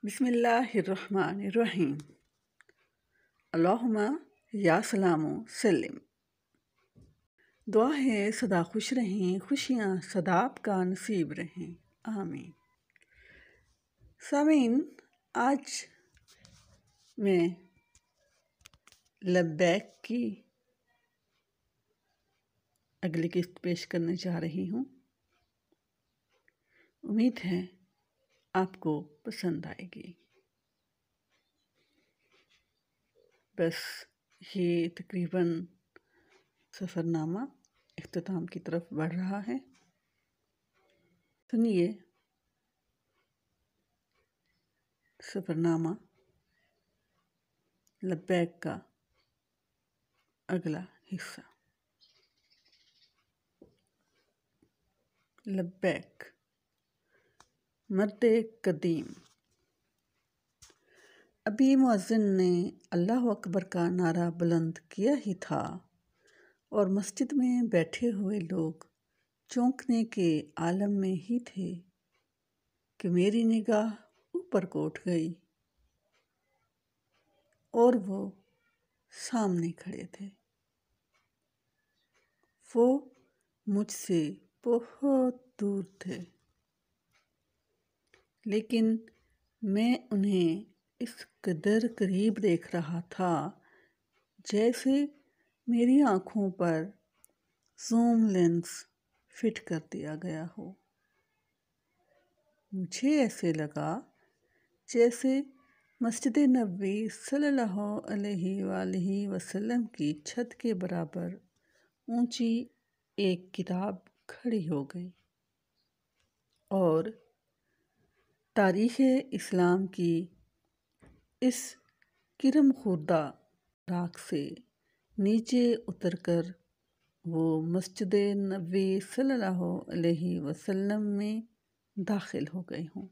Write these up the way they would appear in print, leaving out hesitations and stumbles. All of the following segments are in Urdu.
بسم اللہ الرحمن الرحیم۔ اللہم یا سلام و سلم۔ دعا ہے سدا خوش رہیں، خوشیاں سدا آپ کا نصیب رہیں، آمین۔ سامعین، آج میں لبیک کی اگلی قسط پیش کرنے جا رہی ہوں۔ امید ہے آپ کو پسند آئے گی۔ بس یہ تقریباً سفر نامہ اختتام کی طرف بڑھ رہا ہے۔ سنیے سفر نامہ لبیک کا اگلا حصہ۔ لبیک، مرد قدیم۔ ابھی مؤذن نے اللہ اکبر کا نعرہ بلند کیا ہی تھا اور مسجد میں بیٹھے ہوئے لوگ چونکنے کے عالم میں ہی تھے کہ میری نگاہ اوپر کو اٹھ گئی اور وہ سامنے کھڑے تھے۔ وہ مجھ سے بہت دور تھے، لیکن میں انہیں اس قدر قریب دیکھ رہا تھا جیسے میری آنکھوں پر زوم لینس فٹ کر دیا گیا ہو۔ مجھے ایسے لگا جیسے مسجد نبوی صلی اللہ علیہ وآلہ وسلم کی چھت کے برابر اونچی ایک کتاب کھڑی ہو گئی اور تاریخ اسلام کی اس کرم خوردہ راکھ سے نیچے اتر کر وہ مسجد نبوی صلی اللہ علیہ وسلم میں داخل ہو گئی ہوں۔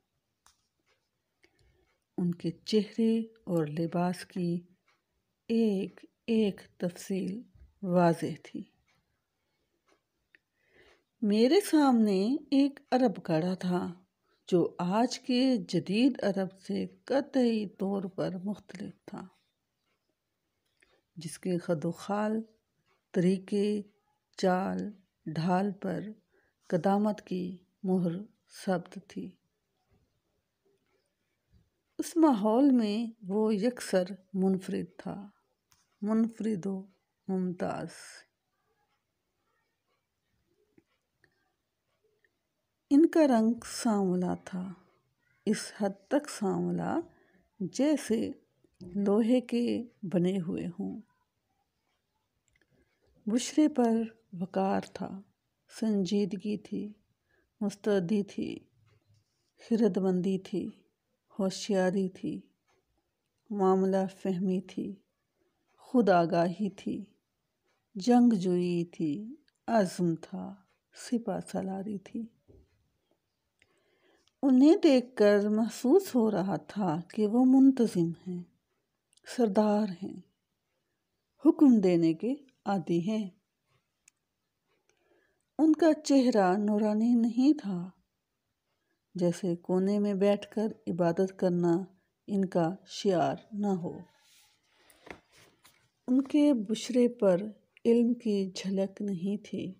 ان کے چہرے اور لباس کی ایک ایک تفصیل واضح تھی۔ میرے سامنے ایک عرب کھڑا تھا جو آج کے جدید عرب سے قطعی طور پر مختلف تھا، جس کے خد و خال، طریقے، چال ڈھال پر قدامت کی مہر ثبت تھی۔ اس ماحول میں وہ یکسر منفرد تھا، منفرد و ممتاز۔ ان کا رنگ سانولا تھا، اس حد تک سانولا جیسے لوہے کے بنے ہوئے ہوں۔ بشرے پر وقار تھا، سنجیدگی تھی، مستعدی تھی، خرد مندی تھی، ہوشیاری تھی، معاملہ فہمی تھی، خود آگاہی تھی، جنگجوئی تھی، عزم تھا، سپہ سالاری تھی۔ انہیں دیکھ کر محسوس ہو رہا تھا کہ وہ منتظم ہیں، سردار ہیں، حکم دینے کے عادی ہیں۔ ان کا چہرہ نورانی نہیں تھا، جیسے کونے میں بیٹھ کر عبادت کرنا ان کا شعار نہ ہو۔ ان کے بشرے پر علم کی جھلک نہیں تھی،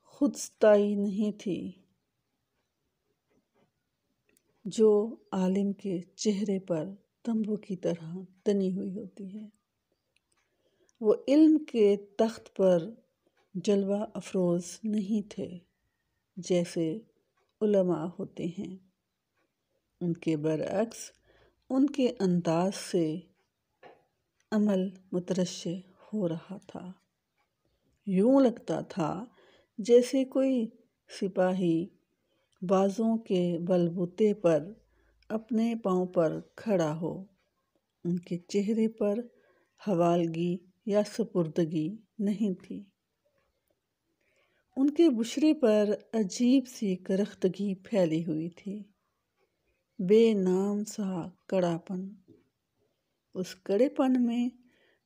خود ستائی نہیں تھی جو عالم کے چہرے پر تمبو کی طرح تنی ہوئی ہوتی ہے۔ وہ علم کے تخت پر جلوہ افروز نہیں تھے جیسے علماء ہوتے ہیں۔ ان کے برعکس ان کے انداز سے عمل مترشح ہو رہا تھا۔ یوں لگتا تھا جیسے کوئی سپاہی بازوں کے بل بوتے پر اپنے پاؤں پر کھڑا ہو۔ ان کے چہرے پر حوالگی یا سپردگی نہیں تھی۔ ان کے بشرے پر عجیب سی کرختگی پھیلی ہوئی تھی، بے نام سا کڑا پن۔ اس کڑے پن میں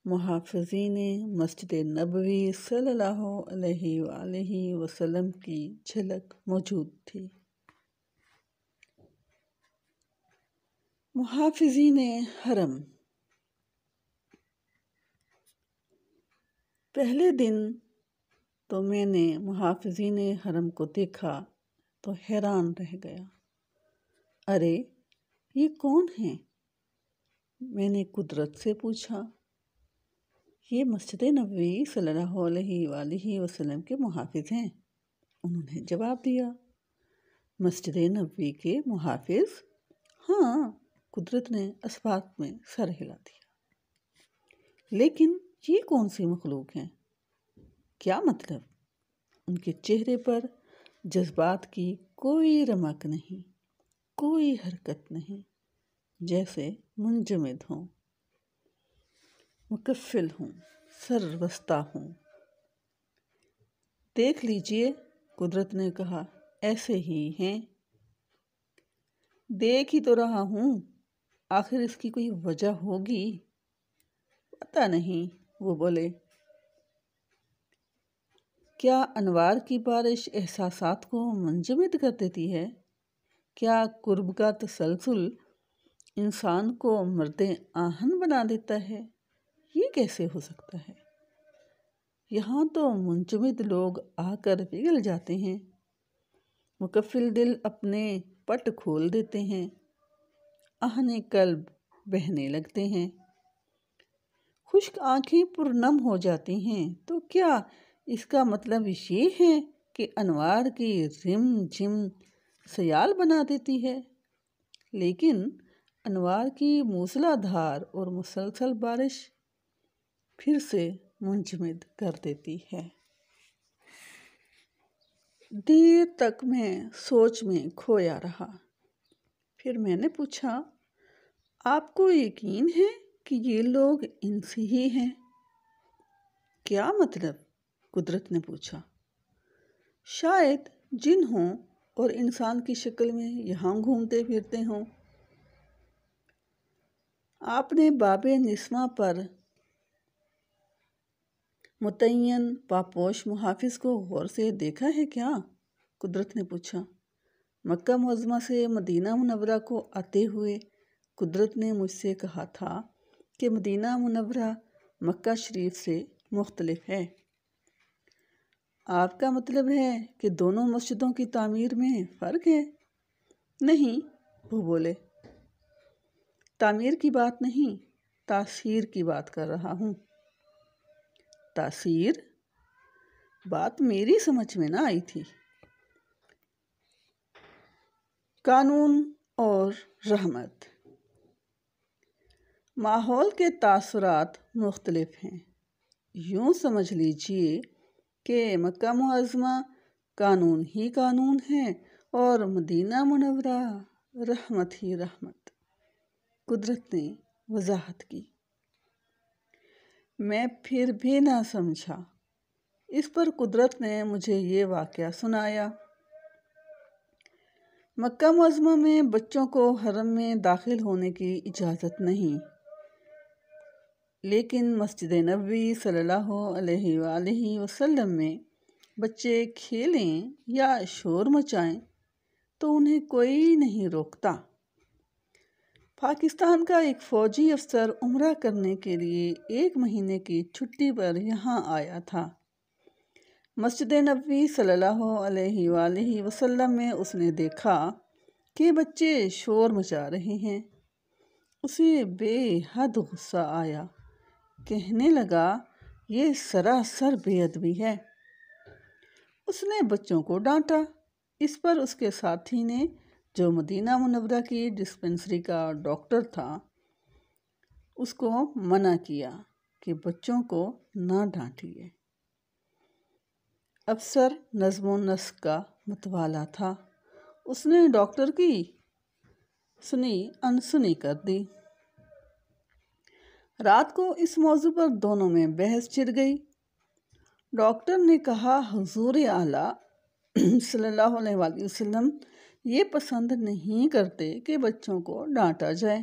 محافظین مسجد نبوی صلی اللہ علیہ وآلہ وسلم کی جھلک موجود تھی۔ محافظین حرم۔ پہلے دن تو میں نے محافظین حرم کو دیکھا تو حیران رہ گیا۔ ارے یہ کون ہیں؟ میں نے قدرت سے پوچھا۔ یہ مسجد نبوی صلی اللہ علیہ وآلہ وسلم کے محافظ ہیں، انہوں نے جواب دیا۔ مسجد نبوی کے محافظ؟ ہاں، قدرت نے اسبات میں سر ہلا دیا۔ لیکن یہ کون سی مخلوق ہیں؟ کیا مطلب؟ ان کے چہرے پر جذبات کی کوئی رمق نہیں، کوئی حرکت نہیں، جیسے منجمد ہوں، مکفل ہوں، سر بستہ ہوں۔ دیکھ لیجئے، قدرت نے کہا، ایسے ہی ہیں۔ دیکھ ہی تو رہا ہوں، آخر اس کی کوئی وجہ ہوگی؟ پتہ نہیں، وہ بولے۔ کیا انوار کی بارش احساسات کو منجمد کر دیتی ہے؟ کیا قرب کا تسلسل انسان کو مرد آہن بنا دیتا ہے؟ یہ کیسے ہو سکتا ہے؟ یہاں تو منجمد لوگ آ کر پگھل جاتے ہیں، مکفل دل اپنے پٹ کھول دیتے ہیں، آہن قلب بہنے لگتے ہیں، خشک آنکھیں پرنم ہو جاتی ہیں۔ تو کیا اس کا مطلب یہ ہے کہ انوار کی رم جم سیال بنا دیتی ہے؟ لیکن انوار کی موسلا دھار اور مسلسل بارش پھر سے منجمد کر دیتی ہے۔ دیر تک میں سوچ میں کھویا رہا، پھر میں نے پوچھا، آپ کو یقین ہے کہ یہ لوگ انسی ہی ہیں؟ کیا مطلب؟ قدرت نے پوچھا۔ شاید جن ہوں اور انسان کی شکل میں یہاں گھومتے پھرتے ہوں۔ آپ نے باب نسواں پر متعین پاپوش محافظ کو غور سے دیکھا ہے کیا؟ قدرت نے پوچھا۔ مکہ معظمہ سے مدینہ منورہ کو آتے ہوئے قدرت نے مجھ سے کہا تھا کہ مدینہ منورہ مکہ شریف سے مختلف ہے۔ آپ کا مطلب ہے کہ دونوں مسجدوں کی تعمیر میں فرق ہے؟ نہیں، وہ بولے، تعمیر کی بات نہیں، تاثیر کی بات کر رہا ہوں۔ تاثیر؟ بات میری سمجھ میں نہ آئی تھی۔ قانون اور رحمت۔ ماحول کے تاثرات مختلف ہیں۔ یوں سمجھ لیجئے کہ مکہ معظمہ قانون ہی قانون ہے اور مدینہ منورہ رحمت ہی رحمت۔ قدرت نے وضاحت کی۔ میں پھر بھی نہ سمجھا۔ اس پر قدرت نے مجھے یہ واقعہ سنایا۔ مکہ معظمہ میں بچوں کو حرم میں داخل ہونے کی اجازت نہیں، لیکن مسجد نبوی صلی اللہ علیہ وآلہ وسلم میں بچے کھیلیں یا شور مچائیں تو انہیں کوئی نہیں روکتا۔ پاکستان کا ایک فوجی افسر عمرہ کرنے کے لیے 1 مہینے کی چھٹی پر یہاں آیا تھا۔ مسجد نبوی صلی اللہ علیہ وآلہ وسلم میں اس نے دیکھا کہ بچے شور مچا رہے ہیں۔ اسے بے حد غصہ آیا، کہنے لگا، یہ سراسر بے ادبی ہے۔ اس نے بچوں کو ڈانٹا۔ اس پر اس کے ساتھی نے، جو مدینہ منورہ کی ڈسپنسری کا ڈاکٹر تھا، اس کو منع کیا کہ بچوں کو نہ ڈانٹیے۔ افسر نظم و نسق کا متوالا تھا، اس نے ڈاکٹر کی سنی انسنی کر دی۔ رات کو اس موضوع پر دونوں میں بحث چھڑ گئی۔ ڈاکٹر نے کہا، حضور اعلیٰ صلی اللہ علیہ وآلہ وسلم یہ پسند نہیں کرتے کہ بچوں کو ڈانٹا جائے۔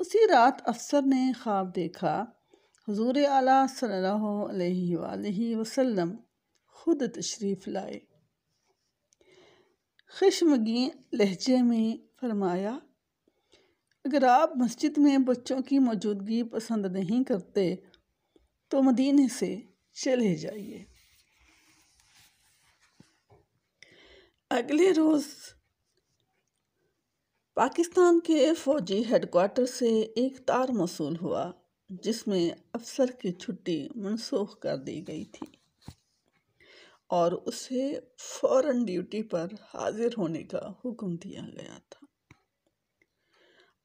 اسی رات افسر نے خواب دیکھا، حضور اعلیٰ صلی اللہ علیہ وآلہ وسلم خود تشریف لائے۔ خشمگین لہجے میں فرمایا، اگر آپ مسجد میں بچوں کی موجودگی پسند نہیں کرتے تو مدینے سے چلے جائیے۔ اگلے روز پاکستان کے فوجی ہیڈ کوارٹر سے ایک تار موصول ہوا جس میں افسر کی چھٹی منسوخ کر دی گئی تھی اور اسے فوراً ڈیوٹی پر حاضر ہونے کا حکم دیا گیا تھا۔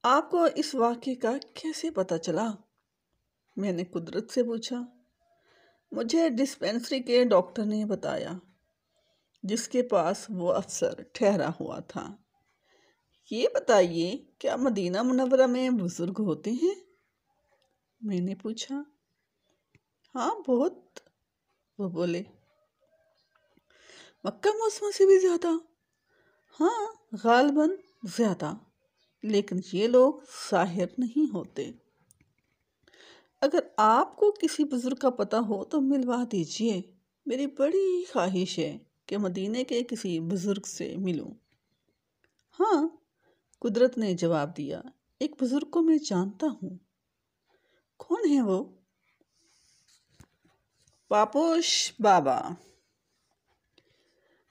آپ کو اس واقعے کا کیسے پتہ چلا؟ میں نے قدرت سے پوچھا۔ مجھے ڈسپینسری کے ڈاکٹر نے بتایا جس کے پاس وہ افسر ٹھہرا ہوا تھا۔ یہ بتائیے، کیا مدینہ منورہ میں بزرگ ہوتے ہیں؟ میں نے پوچھا۔ ہاں بہت، وہ بولے۔ مکہ معظمہ سے بھی زیادہ؟ ہاں غالباً زیادہ، لیکن یہ لوگ ظاہر نہیں ہوتے۔ اگر آپ کو کسی بزرگ کا پتہ ہو تو ملوا دیجیے، میری بڑی خواہش ہے کہ مدینے کے کسی بزرگ سے ملوں۔ ہاں، قدرت نے جواب دیا، ایک بزرگ کو میں جانتا ہوں۔ کون ہے وہ؟ پاپوش بابا۔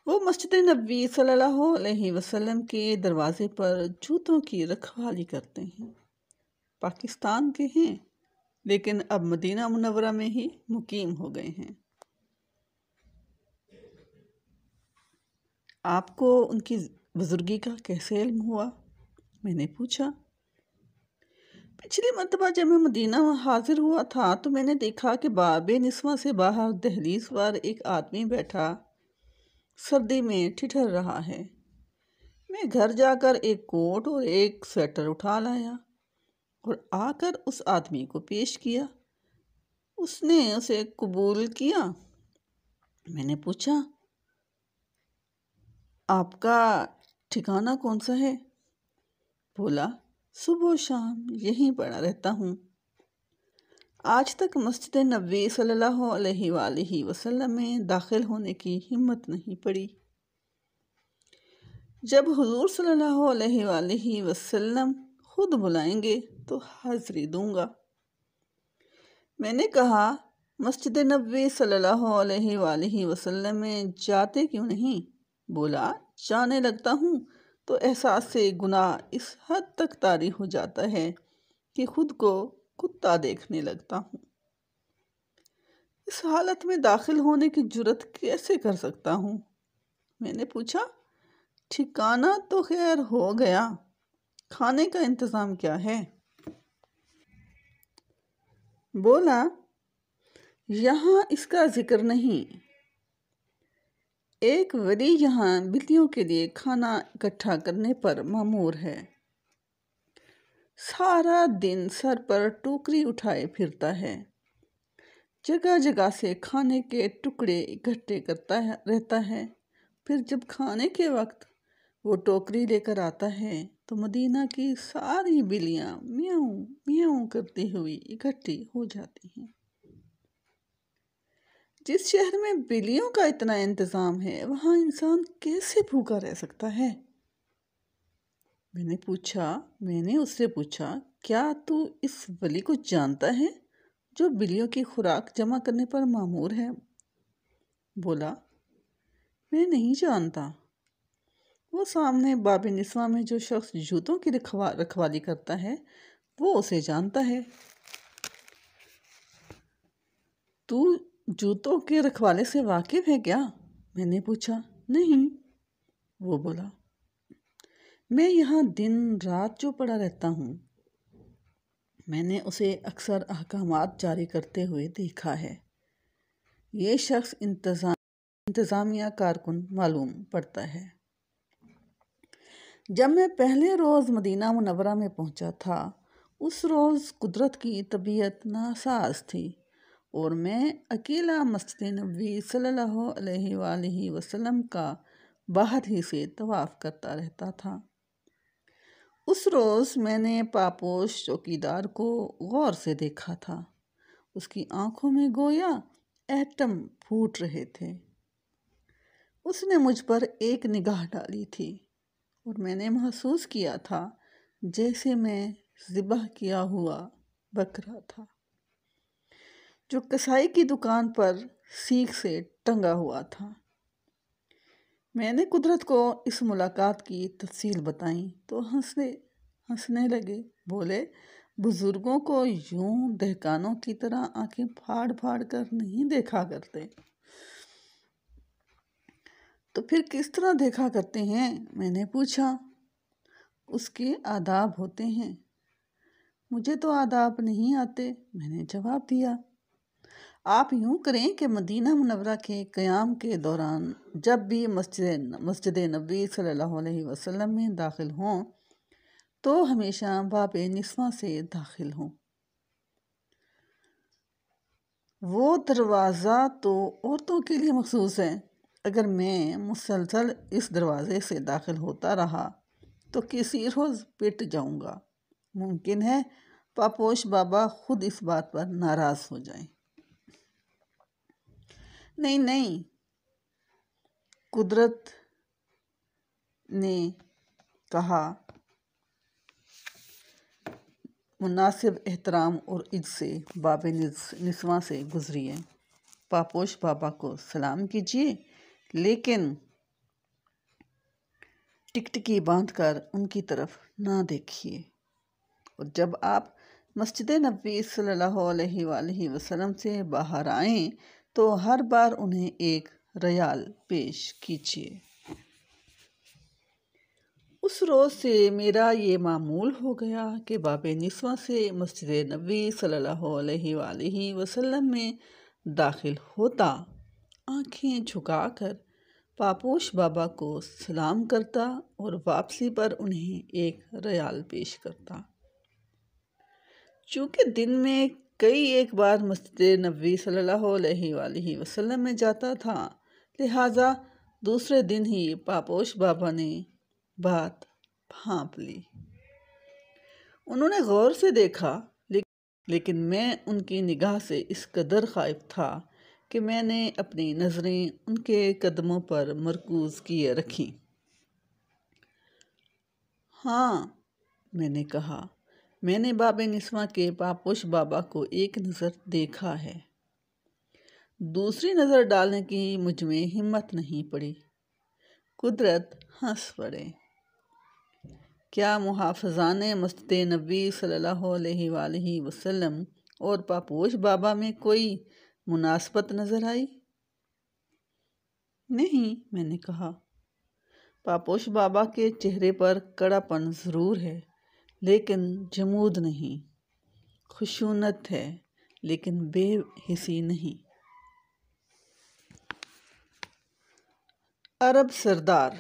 وہ مسجد نبوی صلی اللہ علیہ وسلم کے دروازے پر جوتوں کی رکھوالی کرتے ہیں۔ پاکستان کے ہیں لیکن اب مدینہ منورہ میں ہی مقیم ہو گئے ہیں۔ آپ کو ان کی بزرگی کا کیسے علم ہوا؟ میں نے پوچھا۔ پچھلی مرتبہ جب میں مدینہ حاضر ہوا تھا تو میں نے دیکھا کہ باب نسواں سے باہر دہلیز پر ایک آدمی بیٹھا سردی میں ٹھٹھر رہا ہے۔ میں گھر جا کر ایک کوٹ اور ایک سویٹر اٹھا لایا اور آ کر اس آدمی کو پیش کیا۔ اس نے اسے قبول کیا۔ میں نے پوچھا، آپ کا ٹھکانہ کون سا ہے؟ بولا، صبح و شام یہیں پڑا رہتا ہوں۔ آج تک مسجد نبوی صلی اللہ علیہ وآلہ وسلم میں داخل ہونے کی ہمت نہیں پڑی۔ جب حضور صلی اللہ علیہ وآلہ وسلم خود بلائیں گے تو حاضری دوں گا۔ میں نے کہا، مسجد نبوی صلی اللہ علیہ وآلہ وسلم میں جاتے کیوں نہیں؟ بولا، جانے لگتا ہوں تو احساس گناہ اس حد تک طاری ہو جاتا ہے کہ خود کو کتا دیکھنے لگتا ہوں۔ اس حالت میں داخل ہونے کی جرات کیسے کر سکتا ہوں؟ میں نے پوچھا، ٹھکانہ تو خیر ہو گیا، کھانے کا انتظام کیا ہے؟ بولا، یہاں اس کا ذکر نہیں۔ ایک ولی یہاں بلیوں کے لیے کھانا اکٹھا کرنے پر مامور ہے۔ سارا دن سر پر ٹوکری اٹھائے پھرتا ہے، جگہ جگہ سے کھانے کے ٹکڑے اکٹھے کرتا رہتا ہے۔ پھر جب کھانے کے وقت وہ ٹوکری لے کر آتا ہے تو مدینہ کی ساری بلیاں میاؤں میاؤں کرتی ہوئی اکٹھی ہو جاتی ہیں۔ جس شہر میں بلیوں کا اتنا انتظام ہے وہاں انسان کیسے بھوکا رہ سکتا ہے؟ میں نے اس سے پوچھا، کیا تو اس ولی کو جانتا ہے جو بلیوں کی خوراک جمع کرنے پر مامور ہے؟ بولا، میں نہیں جانتا۔ وہ سامنے باب نسواں میں جو شخص جوتوں کی رکھوالی کرتا ہے وہ اسے جانتا ہے۔ تو جوتوں کے رکھوالے سے واقف ہے کیا؟ میں نے پوچھا۔ نہیں، وہ بولا، میں یہاں دن رات جو پڑا رہتا ہوں۔ میں نے اسے اکثر احکامات جاری کرتے ہوئے دیکھا ہے۔ یہ شخص انتظامیہ کارکن معلوم پڑتا ہے۔ جب میں پہلے روز مدینہ منورہ میں پہنچا تھا اس روز قدرت کی طبیعت ناساز تھی اور میں اکیلا مسجد نبوی صلی اللہ علیہ وآلہ وسلم کا باہر ہی سے طواف کرتا رہتا تھا۔ اس روز میں نے پاپوش چوکیدار کو غور سے دیکھا تھا۔ اس کی آنکھوں میں گویا ایٹم پھوٹ رہے تھے۔ اس نے مجھ پر ایک نگاہ ڈالی تھی اور میں نے محسوس کیا تھا جیسے میں ذبح کیا ہوا بکرا تھا جو کسائی کی دکان پر سیخ سے ٹنگا ہوا تھا۔ میں نے قدرت کو اس ملاقات کی تفصیل بتائیں تو ہنسنے لگے، بولے بزرگوں کو یوں دہقانوں کی طرح آنکھیں پھاڑ پھاڑ کر نہیں دیکھا کرتے۔ تو پھر کس طرح دیکھا کرتے ہیں؟ میں نے پوچھا۔ اس کے آداب ہوتے ہیں۔ مجھے تو آداب نہیں آتے، میں نے جواب دیا۔ آپ یوں کریں کہ مدینہ منورہ کے قیام کے دوران جب بھی مسجد نبوی صلی اللہ علیہ وسلم میں داخل ہوں تو ہمیشہ باب نسواں سے داخل ہوں۔ وہ دروازہ تو عورتوں کے لیے مخصوص ہے۔ اگر میں مسلسل اس دروازے سے داخل ہوتا رہا تو کسی روز پٹ جاؤں گا۔ ممکن ہے پاپوش بابا خود اس بات پر ناراض ہو جائیں۔ نہیں، قدرت نے کہا، مناسب احترام اور عزت سے باب نسواں سے گزریے، پاپوش بابا کو سلام کیجیے، لیکن ٹکٹکی باندھ کر ان کی طرف نہ دیکھیے، اور جب آپ مسجد نبوی صلی اللہ علیہ وآلہ وسلم سے باہر آئیں تو ہر بار انہیں ایک ریال پیش کیجیے۔ اس روز سے میرا یہ معمول ہو گیا کہ باب نسواں سے مسجد نبوی صلی اللہ علیہ وآلہ وسلم میں داخل ہوتا، آنکھیں جھکا کر پاپوش بابا کو سلام کرتا اور واپسی پر انہیں ایک ریال پیش کرتا۔ چونکہ دن میں کئی ایک بار مسجد نبوی صلی اللہ علیہ وآلہ وسلم میں جاتا تھا، لہٰذا دوسرے دن ہی پاپوش بابا نے بات بھانپ لی۔ انہوں نے غور سے دیکھا، لیکن میں ان کی نگاہ سے اس قدر خائف تھا کہ میں نے اپنی نظریں ان کے قدموں پر مرکوز کیے رکھیں۔ ہاں، میں نے کہا، میں نے باب نسواں کے پاپوش بابا کو ایک نظر دیکھا ہے۔ دوسری نظر ڈالنے کی مجھ میں ہمت نہیں پڑی۔ قدرت ہنس پڑے۔ کیا محافظان مسجد نبوی صلی اللہ علیہ وآلہ وسلم اور پاپوش بابا میں کوئی مناسبت نظر آئی؟ نہیں، میں نے کہا۔ پاپوش بابا کے چہرے پر کڑا پن ضرور ہے لیکن جمود نہیں، خشونت ہے لیکن بے حسی نہیں۔ عرب سردار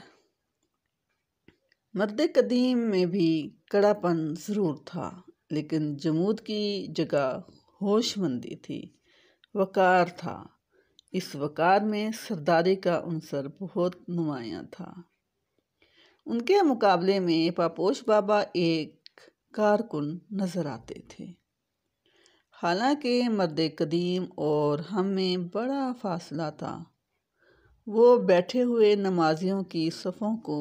مرد قدیم میں بھی کڑا پن ضرور تھا لیکن جمود کی جگہ ہوش مندی تھی، وقار تھا۔ اس وقار میں سرداری کا عنصر بہت نمایاں تھا۔ ان کے مقابلے میں پاپوش بابا ایک کارکن نظر آتے تھے۔ حالانکہ مرد قدیم اور ہم میں بڑا فاصلہ تھا۔ وہ بیٹھے ہوئے نمازیوں کی صفوں کو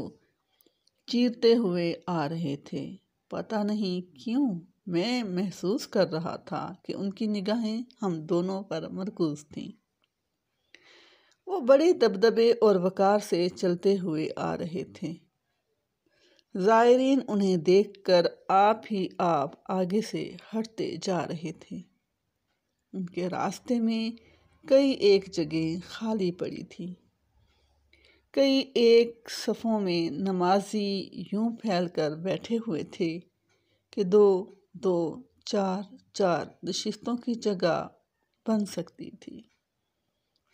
چیرتے ہوئے آ رہے تھے۔ پتہ نہیں کیوں میں محسوس کر رہا تھا کہ ان کی نگاہیں ہم دونوں پر مرکوز تھیں۔ وہ بڑے دبدبے اور وقار سے چلتے ہوئے آ رہے تھے۔ زائرین انہیں دیکھ کر آپ ہی آپ آگے سے ہٹتے جا رہے تھے۔ ان کے راستے میں کئی ایک جگہیں خالی پڑی تھی۔ کئی ایک صفوں میں نمازی یوں پھیل کر بیٹھے ہوئے تھے کہ دو دو چار چار نشستوں کی جگہ بن سکتی تھی،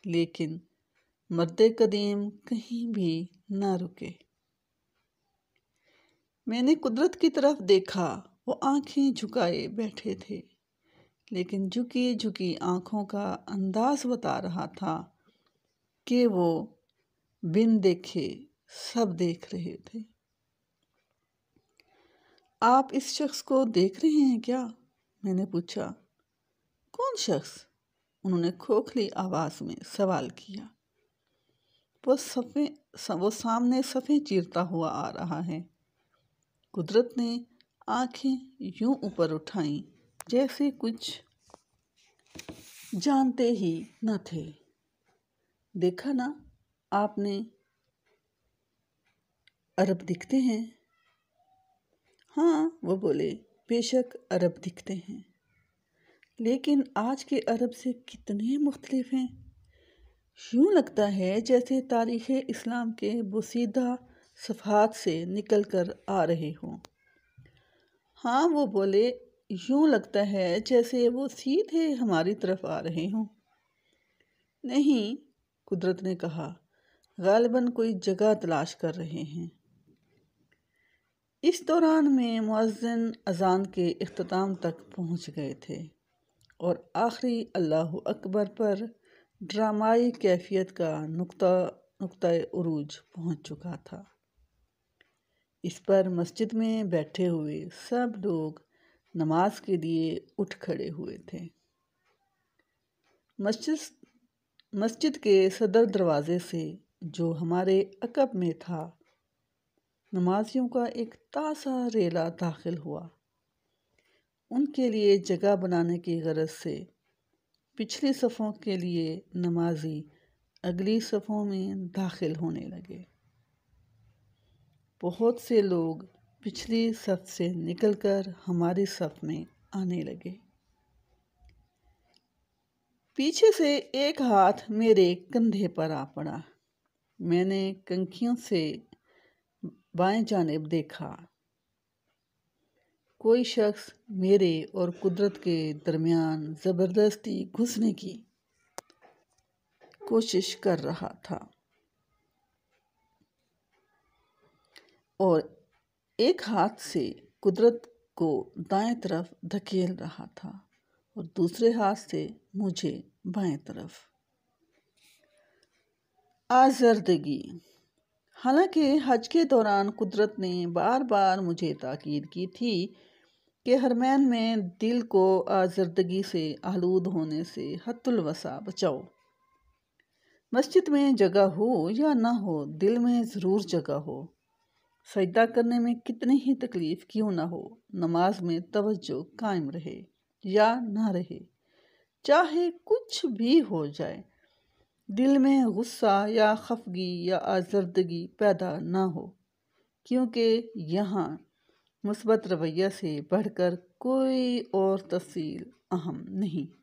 لیکن مرد قدیم کہیں بھی نہ رکے۔ میں نے قدرت کی طرف دیکھا، وہ آنکھیں جھکائے بیٹھے تھے، لیکن جھکی جھکی آنکھوں کا انداز بتا رہا تھا کہ وہ بن دیکھے سب دیکھ رہے تھے۔ آپ اس شخص کو دیکھ رہے ہیں کیا؟ میں نے پوچھا۔ کون شخص؟ انہوں نے کھوکھلی آواز میں سوال کیا۔ وہ سامنے صفیں چیرتا ہوا آ رہا ہے۔ قدرت نے آنکھیں یوں اوپر اٹھائیں جیسے کچھ جانتے ہی نہ تھے۔ دیکھا نا آپ نے، عرب دکھتے ہیں؟ ہاں، وہ بولے، بے شک عرب دکھتے ہیں، لیکن آج کے عرب سے کتنے مختلف ہیں۔ یوں لگتا ہے جیسے تاریخ اسلام کے بوسیدہ صفحات سے نکل کر آ رہے ہوں۔ ہاں، وہ بولے، یوں لگتا ہے جیسے وہ سیدھے ہماری طرف آ رہے ہوں۔ نہیں، قدرت نے کہا، غالباً کوئی جگہ تلاش کر رہے ہیں۔ اس دوران میں مؤذن اذان کے اختتام تک پہنچ گئے تھے اور آخری اللہ اکبر پر ڈرامائی کیفیت کا نقطہ عروج پہنچ چکا تھا۔ اس پر مسجد میں بیٹھے ہوئے سب لوگ نماز کے لیے اٹھ کھڑے ہوئے تھے۔ مسجد کے صدر دروازے سے، جو ہمارے عقب میں تھا، نمازیوں کا ایک تازہ ریلا داخل ہوا۔ ان کے لیے جگہ بنانے کی غرض سے پچھلی صفوں کے لیے نمازی اگلی صفوں میں داخل ہونے لگے۔ بہت سے لوگ پچھلی صف سے نکل کر ہماری صف میں آنے لگے۔ پیچھے سے ایک ہاتھ میرے کندھے پر آ پڑا۔ میں نے کنکھیوں سے بائیں جانب دیکھا۔ کوئی شخص میرے اور قدرت کے درمیان زبردستی گھسنے کی کوشش کر رہا تھا اور ایک ہاتھ سے قدرت کو دائیں طرف دھکیل رہا تھا اور دوسرے ہاتھ سے مجھے بائیں طرف۔ آزردگی۔ حالانکہ حج کے دوران قدرت نے بار بار مجھے تاکید کی تھی کہ حرمین میں دل کو آزردگی سے آلود ہونے سے حد الوسع بچاؤ۔ مسجد میں جگہ ہو یا نہ ہو، دل میں ضرور جگہ ہو۔ سجدہ کرنے میں کتنی ہی تکلیف کیوں نہ ہو، نماز میں توجہ قائم رہے یا نہ رہے، چاہے کچھ بھی ہو جائے، دل میں غصہ یا خفگی یا آزردگی پیدا نہ ہو، کیونکہ یہاں مثبت رویہ سے بڑھ کر کوئی اور تفصیل اہم نہیں۔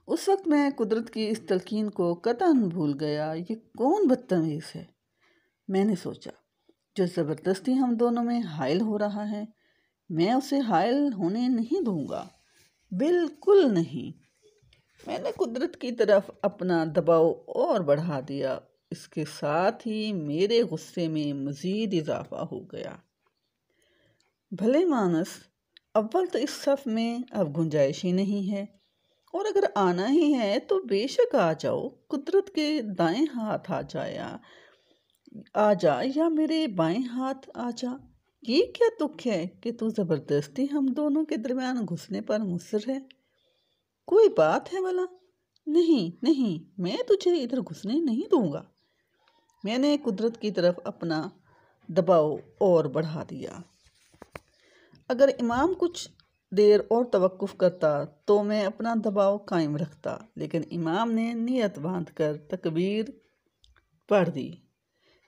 اس وقت میں قدرت کی اس تلقین کو قطعاً بھول گیا۔ یہ کون بدتمیز ہے، میں نے سوچا، جو زبردستی ہم دونوں میں حائل ہو رہا ہے؟ میں اسے حائل ہونے نہیں دوں گا، بالکل نہیں۔ میں نے قدرت کی طرف اپنا دباؤ اور بڑھا دیا۔ اس کے ساتھ ہی میرے غصے میں مزید اضافہ ہو گیا۔ بھلے مانس، اول تو اس صف میں اب گنجائش ہی نہیں ہے، اور اگر آنا ہی ہے تو بے شک آ جاؤ، قدرت کے دائیں ہاتھ آ جا یا میرے بائیں ہاتھ آ جا۔ یہ کیا دکھ ہے کہ تو زبردستی ہم دونوں کے درمیان گھسنے پر مصر ہے؟ کوئی بات ہے بھلا؟ نہیں نہیں، میں تجھے ادھر گھسنے نہیں دوں گا۔ میں نے قدرت کی طرف اپنا دباؤ اور بڑھا دیا۔ اگر امام کچھ دیر اور توقف کرتا تو میں اپنا دباؤ قائم رکھتا، لیکن امام نے نیت باندھ کر تکبیر پڑھ دی۔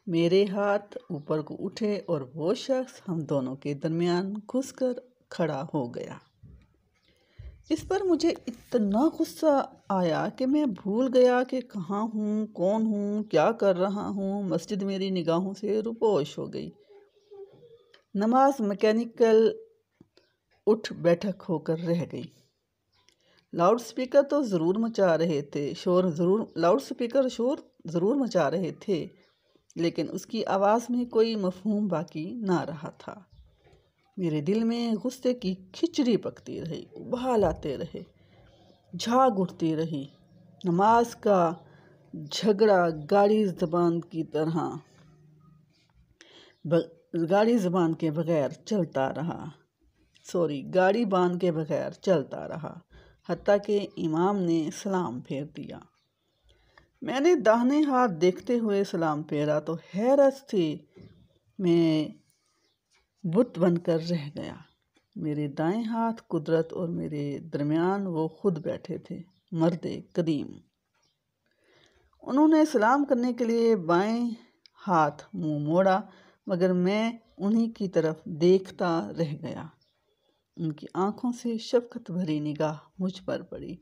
میرے ہاتھ اوپر کو اٹھے اور وہ شخص ہم دونوں کے درمیان گھس کر کھڑا ہو گیا۔ اس پر مجھے اتنا غصہ آیا کہ میں بھول گیا کہ کہاں ہوں، کون ہوں، کیا کر رہا ہوں۔ مسجد میری نگاہوں سے روپوش ہو گئی۔ نماز میکینیکل اٹھ بیٹھک ہو کر رہ گئی۔ لاؤڈ سپیکر شور ضرور مچا رہے تھے، لیکن اس کی آواز میں کوئی مفہوم باقی نہ رہا تھا۔ میرے دل میں غصے کی کھچڑی پکتی رہی، ابال آتے رہے، جھاگ اٹھتی رہی۔ نماز کا جھگڑا گاڑی زبان کے بغیر چلتا رہا، حتیٰ کہ امام نے سلام پھیر دیا۔ میں نے داہنے ہاتھ دیکھتے ہوئے سلام پھیرا تو حیرت تھی۔ میں بت بن کر رہ گیا۔ میرے دائیں ہاتھ قدرت اور میرے درمیان وہ خود بیٹھے تھے، مرد قدیم۔ انہوں نے سلام کرنے کے لیے بائیں ہاتھ منہ موڑا، مگر میں انہی کی طرف دیکھتا رہ گیا۔ ان کی آنکھوں سے شفقت بھری نگاہ مجھ پر پڑی۔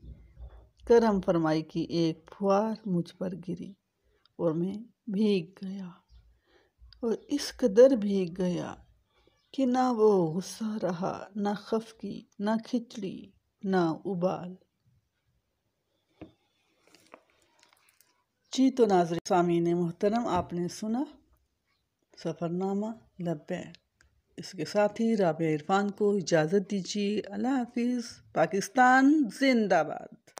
کرم فرمائی کی ایک پھوار مجھ پر گری اور میں بھیگ گیا، اور اس قدر بھیگ گیا کہ نہ وہ غصہ رہا، نہ خفگی، نہ کھچڑی، نہ ابال۔ جی تو ناظرین سامعین محترم، آپ نے سنا سفرنامہ لبیک۔ اس کے ساتھ ہی رابعہ عرفان کو اجازت دیجیے۔ اللہ حافظ۔ پاکستان زندہ باد۔